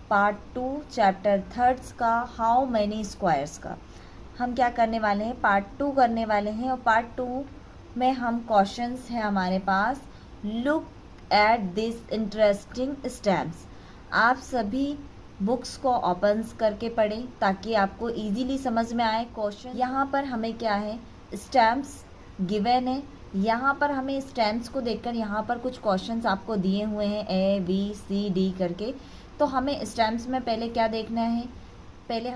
Part 2 chapter 3 का how many squares का हम क्या करने वाले हैं, पार्ट 2 करने वाले हैं। और पार्ट 2 में हम क्वेश्चंस हैं हमारे पास। Look at this interesting stamps. आप सभी बुक्स को ओपन करके पढ़ें ताकि आपको इजीली समझ में आए क्वेश्चन। यहाँ पर हमें क्या है, स्टैम्प्स गिवन है। यहाँ पर हमें स्टैम्प्स को देखकर यहाँ पर कुछ क्वेश्चंस आपको दिए हुए हैं ABCD करके। तो हमें स्टैम्प्स में पहले क्या देखना है, पहले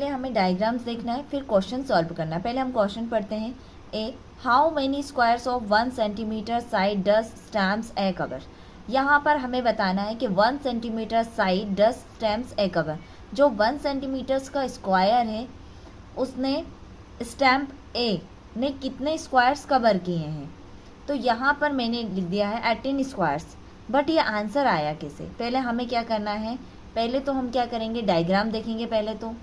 हमें डायग्राम्स देखना है, फिर क्वेश्चन सॉल्व करना है। पहले हम क्वेश्चन पढ़ते हैं। How many squares of 1 centimetre side does stamps A cover. यहाँ पर हमें बताना है कि 1 centimetre side does stamps A cover. जो 1 सेंटीमीटर्स का स्क्वायर है उसने स्टैम्प ए ने कितने स्क्वायर्स कवर किए हैं। तो यहाँ पर मैंने लिख दिया है 18 स्क्वायर्स। बट ये आंसर आया कैसे, पहले हमें क्या करना है, पहले तो हम क्या करेंगे, डायग्राम देखेंगे। पहले तो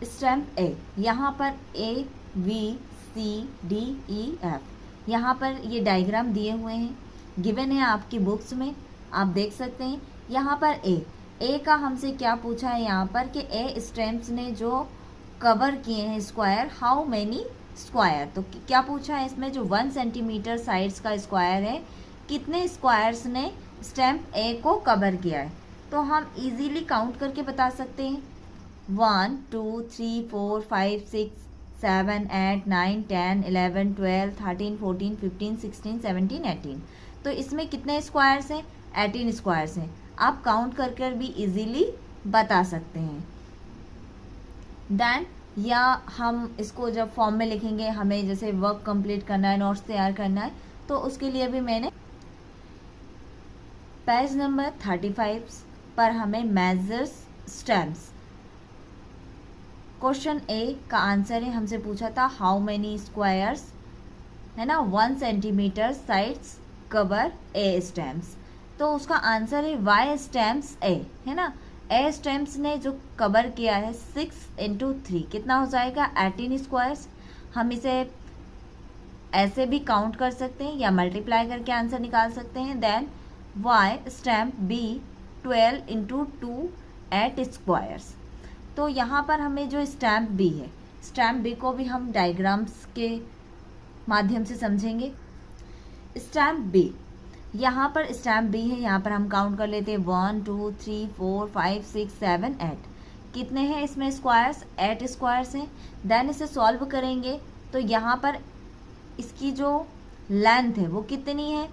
स्टैम्प ए, यहाँ पर ABCDEF, यहाँ पर ये डायग्राम दिए हुए हैं, गिवन है आपकी बुक्स में, आप देख सकते हैं। यहाँ पर ए का हमसे क्या पूछा है यहाँ पर कि ए स्टैम्प्स ने जो कवर किए हैं स्क्वायर, हाउ मैनी स्क्वायर। तो क्या पूछा है इसमें, जो 1 सेंटीमीटर साइड्स का स्क्वायर है, कितने स्क्वायर्स ने स्टैम्प ए को कवर किया है। तो हम इजीली काउंट करके बता सकते हैं। 1 2 3 4 5 6 7 8 9 10 11 12 13 14 15 16 17 18। तो इसमें कितने स्क्वायर्स हैं, 18 स्क्वायर्स हैं। आप काउंट कर कर भी इजीली बता सकते हैं। देन या हम इसको जब फॉर्म में लिखेंगे, हमें जैसे वर्क कंप्लीट करना है, नोट्स तैयार करना है, तो उसके लिए भी मैंने पेज नंबर 35 पर हमें मेजर्स स्टैम्प्स, क्वेश्चन ए का आंसर है, हमसे पूछा था हाउ मेनी स्क्वायर्स, है ना, 1 सेंटीमीटर साइड्स कवर ए स्टैम्प्स। तो उसका आंसर है वाई स्टैम्प्स ए, है ना। ए स्टैम्प्स ने जो कवर किया है 6 × 3 कितना हो जाएगा, 18 स्क्वायर्स। हम इसे ऐसे भी काउंट कर सकते हैं या मल्टीप्लाई करके आंसर निकाल सकते हैं। Then why stamp B 12 × 2 8 squares. तो यहाँ पर हमें जो स्टैम्प बी है, स्टैम्प बी को भी हम डायग्राम्स के माध्यम से समझेंगे। स्टैम्प बी, यहाँ पर स्टैम्प बी है, यहाँ पर हम काउंट कर लेते हैं 1 2 3 4 5 6 7 8। कितने हैं इसमें स्क्वायर्स, 8 स्क्वायर्स हैं। देन इसे सॉल्व करेंगे तो यहाँ पर इसकी जो लेंथ है वो कितनी है,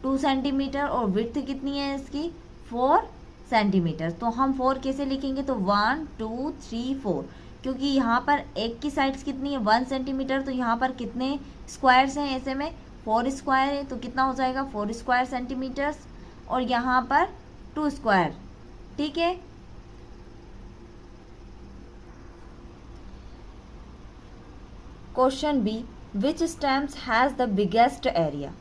2 सेंटीमीटर, और विड्थ कितनी है इसकी, 4 सेंटीमीटर। तो हम 4 कैसे लिखेंगे, तो 1 2 3 4, क्योंकि यहाँ पर एक की साइड्स कितनी है, 1 सेंटीमीटर। तो यहाँ पर कितने स्क्वायर्स हैं, ऐसे में 4 स्क्वायर है, तो कितना हो जाएगा, 4 स्क्वायर सेंटीमीटर्स, और यहाँ पर 2 स्क्वायर, ठीक है। Question B, which stamps has the biggest area.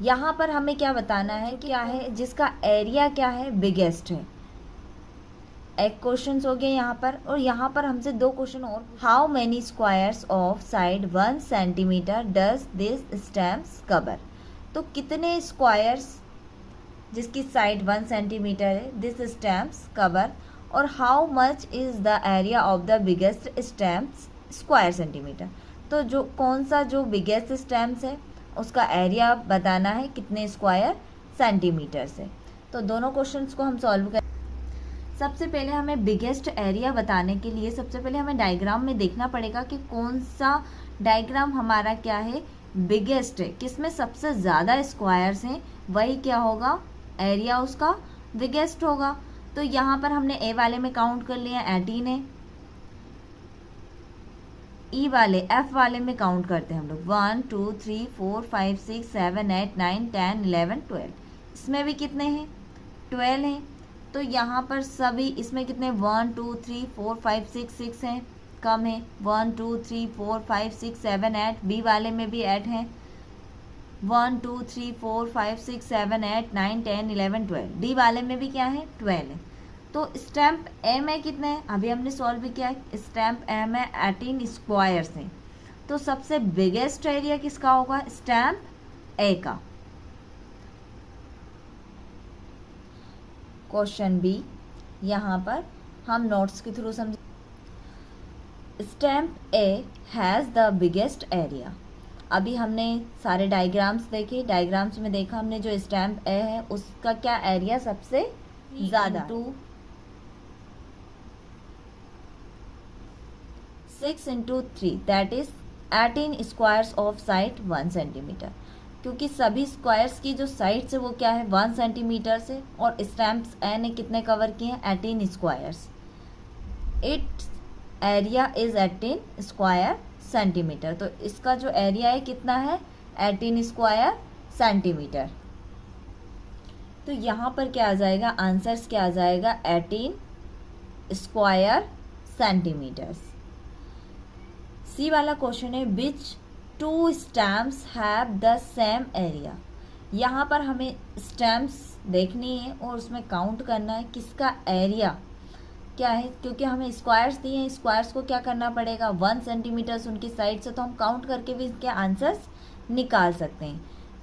यहाँ पर हमें क्या बताना है, क्या है जिसका एरिया क्या है, बिगेस्ट है। एक क्वेश्चन हो गया यहाँ पर, और यहाँ पर हमसे 2 क्वेश्चन और। How many squares of side 1 centimetre does this stamps cover. तो कितने स्क्वायर्स जिसकी साइड 1 सेंटीमीटर है, दिस स्टैम्प्स कवर, और how much is the area of the biggest stamps square centimetre. तो जो कौन सा जो बिगेस्ट स्टैम्प्स है उसका एरिया बताना है कितने स्क्वायर सेंटीमीटर से। तो दोनों क्वेश्चंस को हम सॉल्व करें। सबसे पहले हमें बिगेस्ट एरिया बताने के लिए सबसे पहले हमें डायग्राम में देखना पड़ेगा कि कौन सा डायग्राम हमारा क्या है, बिगेस्ट है, किसमें सबसे ज़्यादा स्क्वायर्स हैं, वही क्या होगा, एरिया उसका बिगेस्ट होगा। तो यहाँ पर हमने ए वाले में काउंट कर लिया 18 है, ई वाले एफ वाले में काउंट करते हैं हम लोग 1 2 3 4 5 6 7 8 9 10 11 12। इसमें भी कितने हैं, 12 हैं। तो यहाँ पर सभी इसमें कितने, 1 2 3 4 5 6 6 हैं, कम है। 1 2 3 4 5 6 7 8, बी वाले में भी 8 हैं। 1 2 3 4 5 6 7 8 9 10 11 12, डी वाले में भी क्या है, 12 है। तो स्टैम्प ए में कितने हैं, अभी हमने सॉल्व किया है, स्टैम्प ए में 18 स्क्वायर्स हैं। तो सबसे बिगेस्ट एरिया किसका होगा, स्टैम्प ए का। क्वेश्चन बी, यहाँ पर हम नोट्स के थ्रू समझ। Stamp A has the biggest area. अभी हमने सारे डायग्राम्स देखे, डायग्राम्स में देखा हमने जो स्टैम्प ए है उसका क्या एरिया सबसे ज़्यादा, 6 into 3 that is 18 squares of side 1 centimetre, क्योंकि सभी स्क्वायर्स की जो साइड्स है वो क्या है 1 सेंटीमीटर से, और स्टैम्प्स ए ने कितने कवर किए हैं 18 squares. It's area is 18 square centimetre, तो इसका जो एरिया है कितना है 18 स्क्वायर सेंटीमीटर। तो यहाँ पर क्या आ जाएगा, आंसर्स क्या आ जाएगा 18 स्क्वायर सेंटीमीटर्स। सी वाला क्वेश्चन है which two stamps have the same area. यहाँ पर हमें स्टैम्प्स देखनी है और उसमें काउंट करना है किसका एरिया क्या है, क्योंकि हमें स्क्वायर्स दिए हैं, स्क्वायर्स को क्या करना पड़ेगा 1 सेंटीमीटर उनकी साइड से, तो हम काउंट करके भी इसके आंसर्स निकाल सकते हैं।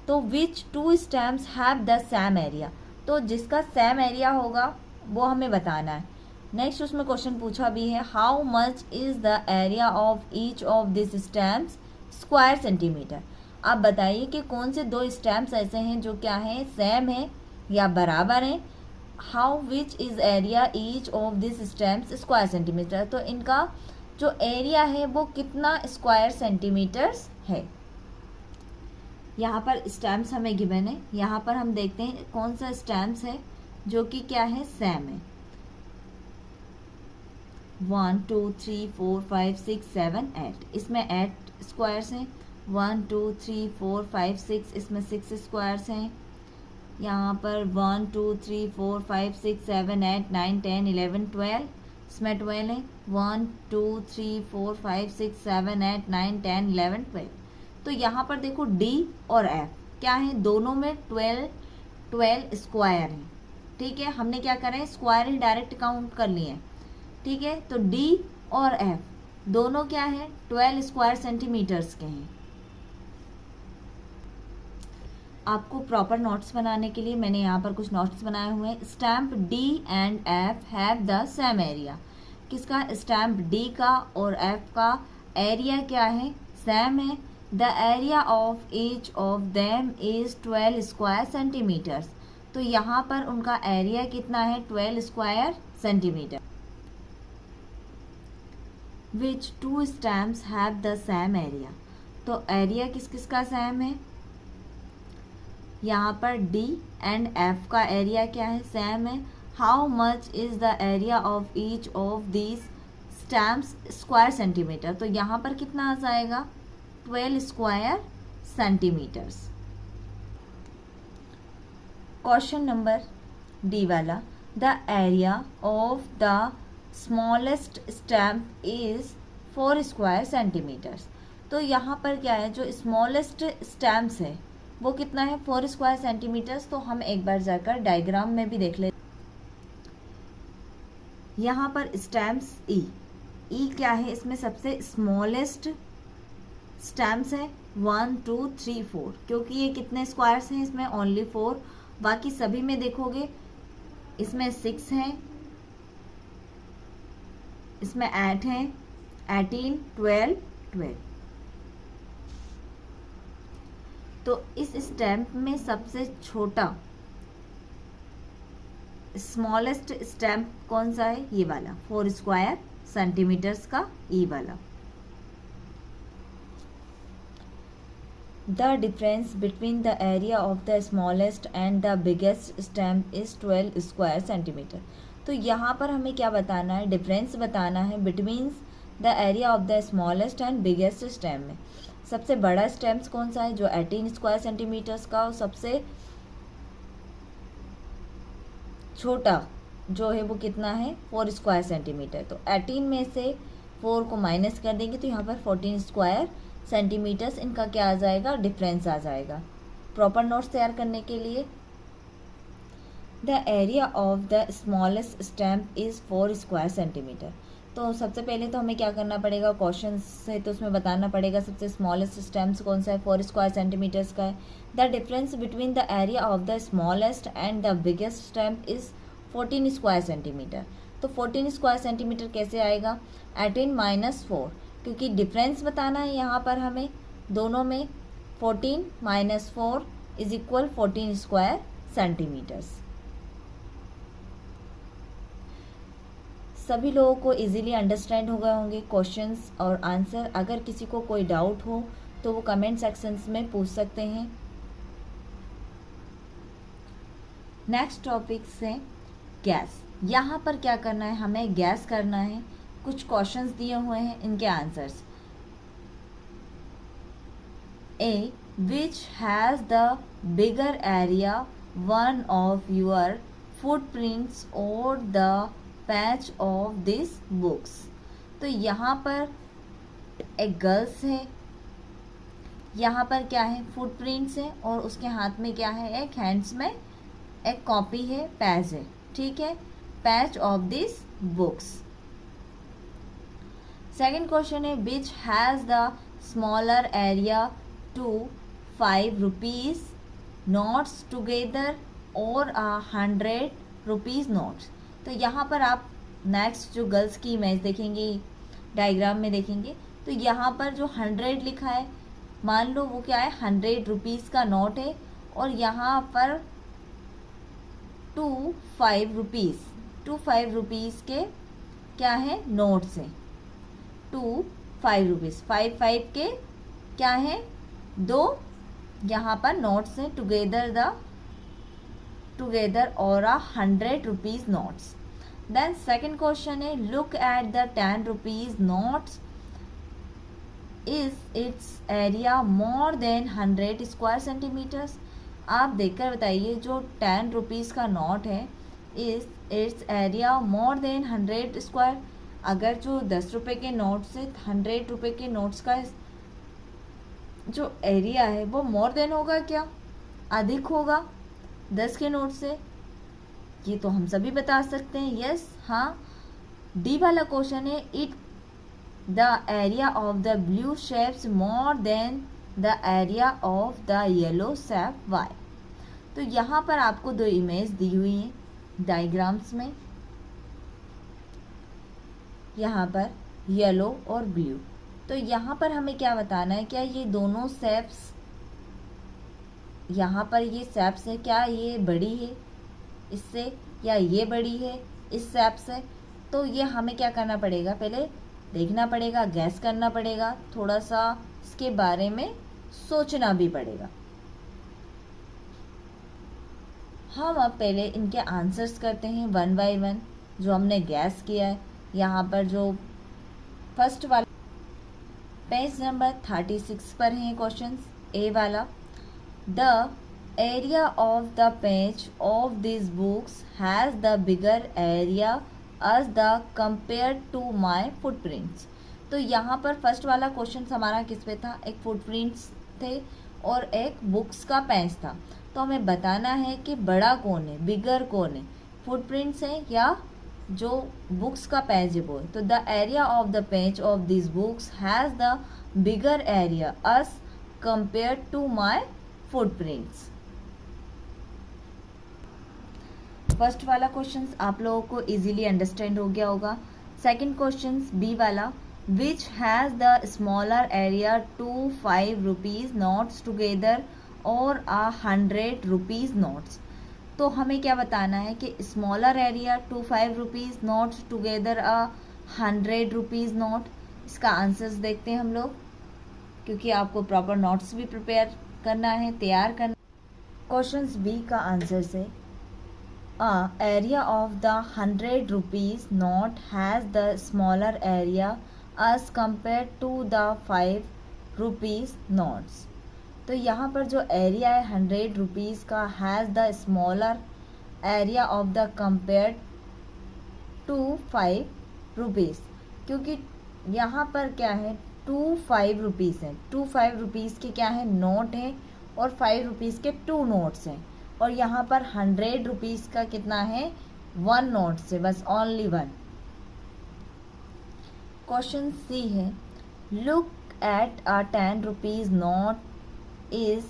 तो which two stamps have the same area, तो जिसका सेम एरिया होगा वो हमें बताना है। नेक्स्ट उसमें क्वेश्चन पूछा भी है how much is the area of each of this stamps square centimetre. आप बताइए कि कौन से दो स्टैम्प्स ऐसे हैं जो क्या है सेम है या बराबर हैं। How which is area each of this stamps square centimetre, तो इनका जो एरिया है वो कितना स्क्वायर सेंटीमीटर्स है। यहाँ पर स्टैम्प्स हमें गिवन है, यहाँ पर हम देखते हैं कौन सा स्टैम्प्स है जो कि क्या है सेम है। 1 2 3 4 5 6 7 8, इसमें 8 स्क्वायर्स हैं। 1 2 3 4 5 6, इसमें 6 स्क्वायर्स हैं। यहाँ पर 1 2 3 4 5 6 7 8 9 10 11 12, इसमें 12 है। 1 2 3 4 5 6 7 8 9 10 11 12। तो यहाँ पर देखो डी और एफ क्या है, दोनों में 12 स्क्वायर हैं। ठीक है, हमने क्या करा है स्क्वायर ही डायरेक्ट काउंट कर लिए हैं। ठीक है, तो डी और एफ दोनों क्या है 12 स्क्वायर सेंटीमीटर्स के हैं। आपको प्रॉपर नोट्स बनाने के लिए मैंने यहाँ पर कुछ नोट्स बनाए हुए हैं। Stamp D and F have the same area, किसका स्टैम्प डी का और एफ का एरिया क्या है सेम है। The area of each of them is 12 square centimetres, तो यहाँ पर उनका एरिया कितना है 12 square centimetre. Which two stamps have the same area, तो एरिया किस किस का सेम है, यहाँ पर डी एंड एफ का एरिया क्या है सेम है। How much is the area of each of these stamps square centimetre, तो यहाँ पर कितना आ जाएगा 12 square centimetres. Question number D वाला, the area of the smallest stamp is 4 square centimetres, तो यहाँ पर क्या है जो स्मॉलेस्ट स्टैम्प्स है वो कितना है 4 स्क्वायर सेंटीमीटर्स। तो हम एक बार जाकर डायग्राम में भी देख लेते। यहाँ पर स्टैम्प्स ई क्या है, इसमें सबसे स्मॉलेस्ट स्टैम्प्स है 1 2 3 4, क्योंकि ये कितने स्क्वायर्स हैं इसमें ओनली 4, बाकी सभी में देखोगे इसमें 6 हैं, इसमें 8 हैं, 18 12 12। तो इस स्टैम्प में सबसे छोटा स्मॉलेस्ट स्टैम्प कौन सा है, ये वाला 4 स्क्वायर सेंटीमीटर्स का ई वाला। The difference between the area of the smallest and the biggest stamp is 12 square centimetre, तो यहाँ पर हमें क्या बताना है डिफरेंस बताना है between the area of the smallest and biggest stamp में। सबसे बड़ा स्टैम्प कौन सा है जो 18 स्क्वायर सेंटीमीटर्स का, और सबसे छोटा जो है वो कितना है 4 स्क्वायर सेंटीमीटर। तो 18 में से 4 को माइनस कर देंगे तो यहाँ पर 14 स्क्वायर सेंटीमीटर्स इनका क्या आ जाएगा डिफरेंस आ जाएगा। प्रॉपर नोट्स तैयार करने के लिए the area of the smallest stamp is 4 square centimetre, तो सबसे पहले तो हमें क्या करना पड़ेगा क्वेश्चन से, तो उसमें बताना पड़ेगा सबसे स्मॉलेस्ट स्टैम्प कौन सा है 4 स्क्वायर सेंटीमीटर्स का है। The difference between the area of the smallest and the biggest stamp is 14 square centimetre. तो 14 स्क्वायर सेंटीमीटर कैसे आएगा? 18 माइनस 4, क्योंकि डिफरेंस बताना है यहाँ पर हमें दोनों में। 14 minus 4 is equal 14 square centimetres. सभी लोगों को इजीली अंडरस्टैंड हो गए होंगे क्वेश्चंस और आंसर। अगर किसी को कोई डाउट हो तो वो कमेंट सेक्शंस में पूछ सकते हैं। नेक्स्ट टॉपिक से गैस। यहाँ पर क्या करना है, हमें गैस करना है। कुछ क्वेश्चंस दिए हुए हैं, इनके answers. A, which has the bigger area one of your footprints और the patch of this books. तो यहाँ पर एक गर्ल्स है, यहाँ पर क्या है, फुटप्रिंट्स है, और उसके हाथ में क्या है, एक हैंड्स में एक कॉपी है, पैच है, ठीक है, patch of this books. Second question है, which has the smaller area two 5 rupees notes together और 100 रुपीज नोट्स। तो यहाँ पर आप नेक्स्ट जो गर्ल्स की इमेज देखेंगे, डायग्राम में देखेंगे, तो यहाँ पर जो 100 लिखा है, मान लो वो क्या है, 100 रुपीज़ का नोट है, और यहाँ पर 5 रुपीज़ के क्या है, नोट्स हैं। 5 रुपीज़, 5 के क्या है, 2 यहाँ पर नोट्स हैं, टुगेदर और 100 rupees notes. Then second question है, look at the 10 rupees notes, is its area more than 100 square centimetres. आप देखकर बताइए, जो 10 रुपीज़ का नोट है, is its area more than 100 square. अगर जो 10 रुपये के नोट से 100 रुपये के नोट्स का जो एरिया है वो मोर देन होगा क्या, अधिक होगा 10 के नोट से? ये तो हम सभी बता सकते हैं, यस, हाँ। डी वाला क्वेश्चन है, it the area of the blue shapes more than the area of the yellow shape why. तो यहाँ पर आपको 2 इमेज दी हुई हैं डायग्राम्स में, यहाँ पर येलो और ब्लू। तो यहाँ पर हमें क्या बताना है, क्या ये दोनों शेप्स, यहाँ पर ये शेप्स है, क्या ये बड़ी है इससे, या ये बड़ी है इस शेप से? तो ये हमें क्या करना पड़ेगा, पहले देखना पड़ेगा, गैस करना पड़ेगा, थोड़ा सा इसके बारे में सोचना भी पड़ेगा। हम अब पहले इनके आंसर्स करते हैं 1 बाय 1, जो हमने गैस किया है। यहाँ पर जो फर्स्ट वाला पेज नंबर 36 पर है क्वेश्चंस, ए वाला, the area of the page of this books has the bigger area as the compare to my footprints. तो यहाँ पर फर्स्ट वाला क्वेश्चन हमारा किस पे था, एक फुटप्रिंट्स थे और एक बुक्स का पेज था। तो हमें बताना है कि बड़ा कौन है, बिगर कौन है, फुटप्रिंट्स है या जो बुक्स का पेज है वो। तो the area of the page of this books has the bigger area as compare to my footprints. First वाला क्वेश्चन आप लोगों को इजीली अंडरस्टैंड हो गया होगा। सेकंड क्वेश्चन बी वाला, which has the smaller area two 5 rupees notes together और 100 rupees notes. तो हमें क्या बताना है कि smaller area two 5 rupees notes together 100 rupees note. इसका आंसर्स देखते हैं हम लोग, क्योंकि आपको प्रॉपर नोट्स भी प्रिपेयर करना है, तैयार करना। क्वेश्चंस बी का आंसर से, area of the 100 rupees note has the smaller area as compare to the 5 rupees notes. तो यहाँ पर जो एरिया है 100 रुपीज़ का, has the smaller area of the compare to 5 rupees, क्योंकि यहाँ पर क्या है 5 रुपीज़ है, 5 रुपीज़ के क्या है नोट हैं और 5 रुपीज़ के 2 नोट्स हैं, और यहाँ पर 100 रुपीज़ का कितना है 1 नोट से, बस ओनली 1। क्वेश्चन सी है, look at a 10 rupees note is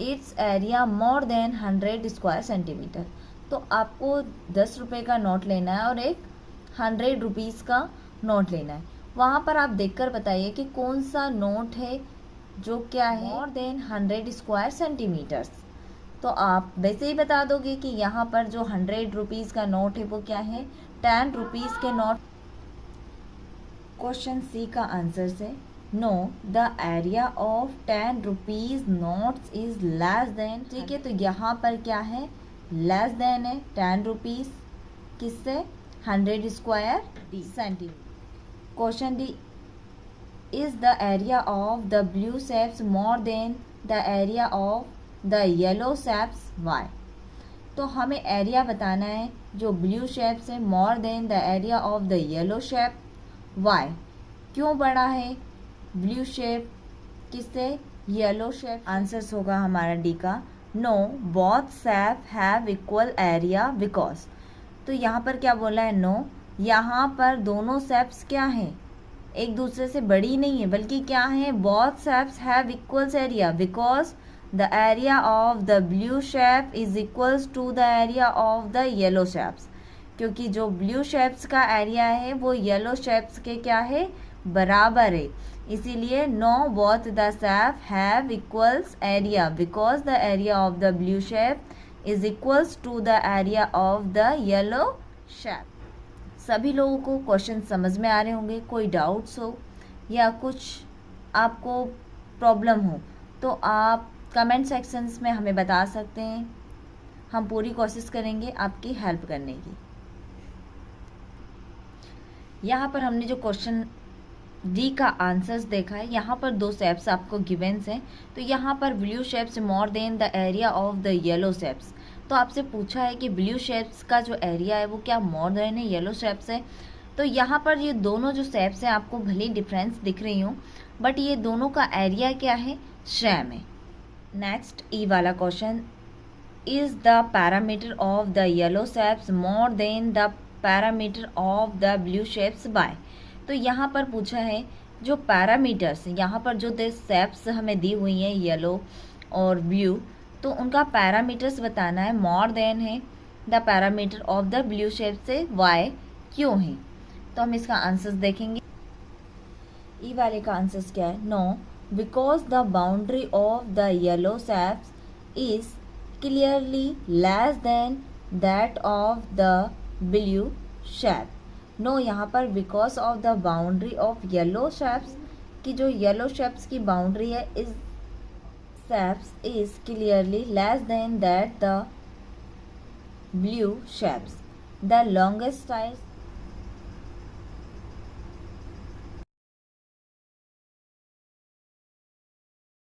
its area more than 100 square centimetre. तो आपको 10 रुपये का नोट लेना है और एक 100 रुपीज़ का नोट लेना है। वहाँ पर आप देखकर बताइए कि कौन सा नोट है जो क्या है मोर देन 100 स्क्वायर सेंटीमीटर्स। तो आप वैसे ही बता दोगे कि यहाँ पर जो 100 रुपीज़ का नोट है वो क्या है, 10 रुपीज़ के नोट। क्वेश्चन सी का आंसर से know the area of 10 rupees notes is less than. ठीक है, तो यहाँ पर क्या है, लेस देन है 10 रुपीज़ किससे, 100 square centimetre. Question D is the area of the blue shapes more than the area of the yellow shapes why. तो हमें एरिया बताना है जो ब्लू शेप से more than the area of the yellow shape why. क्यों बड़ा है blue shape किससे, येलो शेप। आंसर्स होगा हमारा डी का no both shape have equal area because. तो यहाँ पर क्या बोला है, नो, यहाँ पर दोनों शेप्स क्या हैं, एक दूसरे से बड़ी नहीं है, बल्कि क्या है, both shapes have equals area because the area of the blue shape is equals to the area of the yellow shapes. क्योंकि जो ब्लू शेप्स का एरिया है वो येलो शेप्स के क्या है, बराबर है। इसीलिए no both the shape have equals area because the area of the blue shape is equals to the area of the yellow shape. सभी लोगों को क्वेश्चन समझ में आ रहे होंगे। कोई डाउट्स हो या कुछ आपको प्रॉब्लम हो तो आप कमेंट सेक्शंस में हमें बता सकते हैं। हम पूरी कोशिश करेंगे आपकी हेल्प करने की। यहाँ पर हमने जो क्वेश्चन डी का आंसर्स देखा है, यहाँ पर दो शेप्स आपको गिवेंस हैं। तो यहाँ पर blue shapes more than the area of the yellow shapes. तो आपसे पूछा है कि ब्लू शेप्स का जो एरिया है वो क्या मोर देन है येलो शेप्स है। तो यहाँ पर ये दोनों जो शेप्स हैं आपको भले डिफरेंस दिख रही हूँ, बट ये दोनों का एरिया क्या है, सेम है। नेक्स्ट ई वाला question, is the parameter of the yellow shapes more than the parameter of the blue shapes bye. तो यहाँ पर पूछा है जो पैरामीटर्स, यहाँ पर जो शेप्स हमें दी हुई हैं येलो और ब्लू, तो उनका पैरामीटर्स बताना है। मोर देन है the parameter of the blue shape से वाई क्यों है। तो हम इसका आंसर्स देखेंगे। ई वाले का आंसर्स क्या है, no because the boundary of the yellow shapes is clearly less than that of the blue shape. No यहाँ पर because of the boundary of yellow shapes की जो येलो शेप्स की बाउंड्री है is shapes is clearly less than that the blue shapes. The longest side